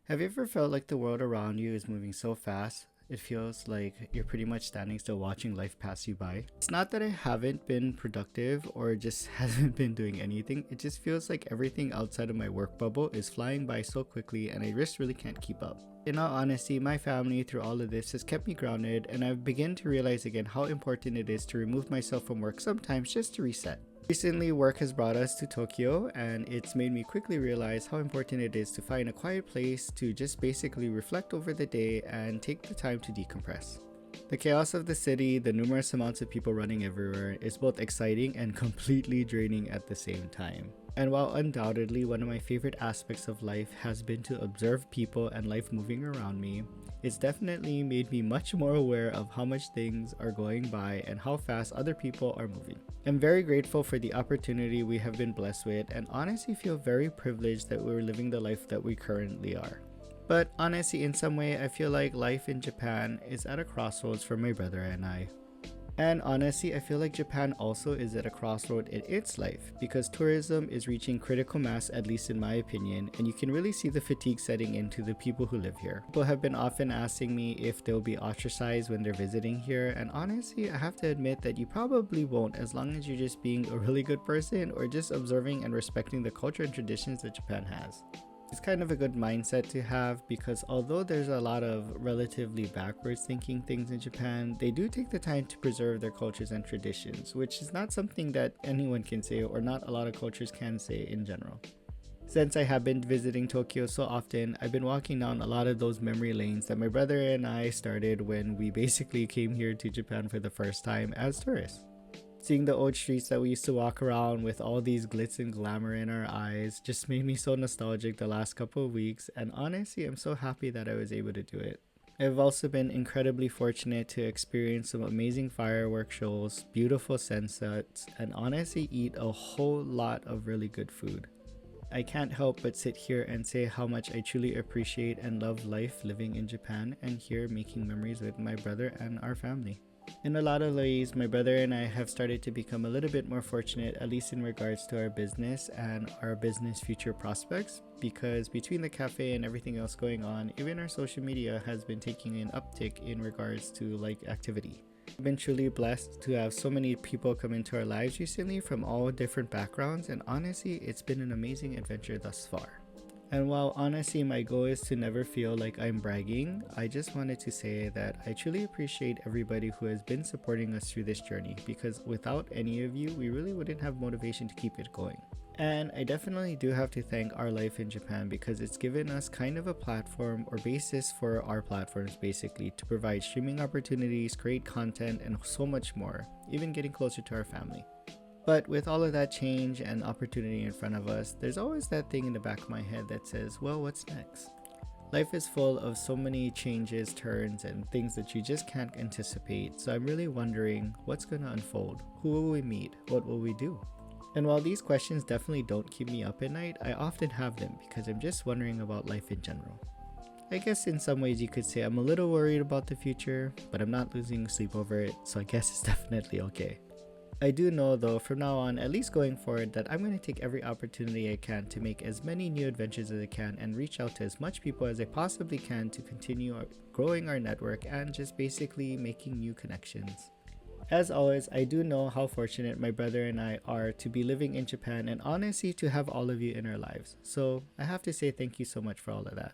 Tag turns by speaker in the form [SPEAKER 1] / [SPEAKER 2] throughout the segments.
[SPEAKER 1] Have you ever felt like the world around you is moving so fast? It feels like you're pretty much standing still watching life pass you by. It's not that I haven't been productive or just haven't been doing anything. It just feels like everything outside of my work bubble is flying by so quickly and I just really can't keep up. In all honesty, my family through all of this has kept me grounded, and I've begun to realize again how important it is to remove myself from work sometimes just to reset. Recently, work has brought us to Tokyo, and it's made me quickly realize how important it is to find a quiet place to just basically reflect over the day and take the time to decompress. The chaos of the city, the numerous amounts of people running everywhere, is both exciting and completely draining at the same time. And while undoubtedly one of my favorite aspects of life has been to observe people and life moving around me, it's definitely made me much more aware of how much things are going by and how fast other people are moving. I'm very grateful for the opportunity we have been blessed with, and honestly feel very privileged that we're living the life that we currently are. But honestly, in some way, I feel like life in Japan is at a crossroads for my brother and I. And honestly, I feel like Japan also is at a crossroad in its life because tourism is reaching critical mass, at least in my opinion, and you can really see the fatigue setting into the people who live here. People have been often asking me if they'll be ostracized when they're visiting here, and honestly, I have to admit that you probably won't as long as you're just being a really good person or just observing and respecting the culture and traditions that Japan has. It's kind of a good mindset to have because although there's a lot of relatively backwards thinking things in Japan, they do take the time to preserve their cultures and traditions, which is not something that anyone can say or not a lot of cultures can say in general. Since I have been visiting Tokyo so often, I've been walking down a lot of those memory lanes that my brother and I started when we basically came here to Japan for the first time as tourists. Seeing the old streets that we used to walk around with all these glitz and glamour in our eyes just made me so nostalgic the last couple of weeks, and honestly, I'm so happy that I was able to do it. I've also been incredibly fortunate to experience some amazing firework shows, beautiful sunsets, and honestly eat a whole lot of really good food. I can't help but sit here and say how much I truly appreciate and love life living in Japan and here making memories with my brother and our family. In a lot of ways, my brother and I have started to become a little bit more fortunate, at least in regards to our business and our business future prospects, because between the cafe and everything else going on, even our social media has been taking an uptick in regards to activity. We've been truly blessed to have so many people come into our lives recently from all different backgrounds, and honestly, it's been an amazing adventure thus far. And while honestly my goal is to never feel like I'm bragging, I just wanted to say that I truly appreciate everybody who has been supporting us through this journey, because without any of you, we really wouldn't have motivation to keep it going. And I definitely do have to thank our life in Japan because it's given us kind of a platform or basis for our platforms basically to provide streaming opportunities, create content, and so much more, even getting closer to our family. But with all of that change and opportunity in front of us, there's always that thing in the back of my head that says, well, what's next? Life is full of so many changes, turns, and things that you just can't anticipate. So I'm really wondering what's going to unfold? Who will we meet? What will we do? And while these questions definitely don't keep me up at night, I often have them because I'm just wondering about life in general. I guess in some ways you could say I'm a little worried about the future, but I'm not losing sleep over it, so I guess it's definitely okay. I do know though from now on, at least going forward, that I'm going to take every opportunity I can to make as many new adventures as I can and reach out to as much people as I possibly can to continue growing our network and just basically making new connections. As always, I do know how fortunate my brother and I are to be living in Japan and honestly to have all of you in our lives. So I have to say thank you so much for all of that.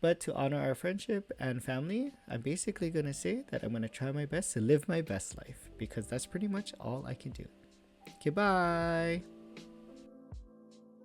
[SPEAKER 1] But to honor our friendship and family, I'm basically going to say that I'm going to try my best to live my best life because that's pretty much all I can do. Okay, bye!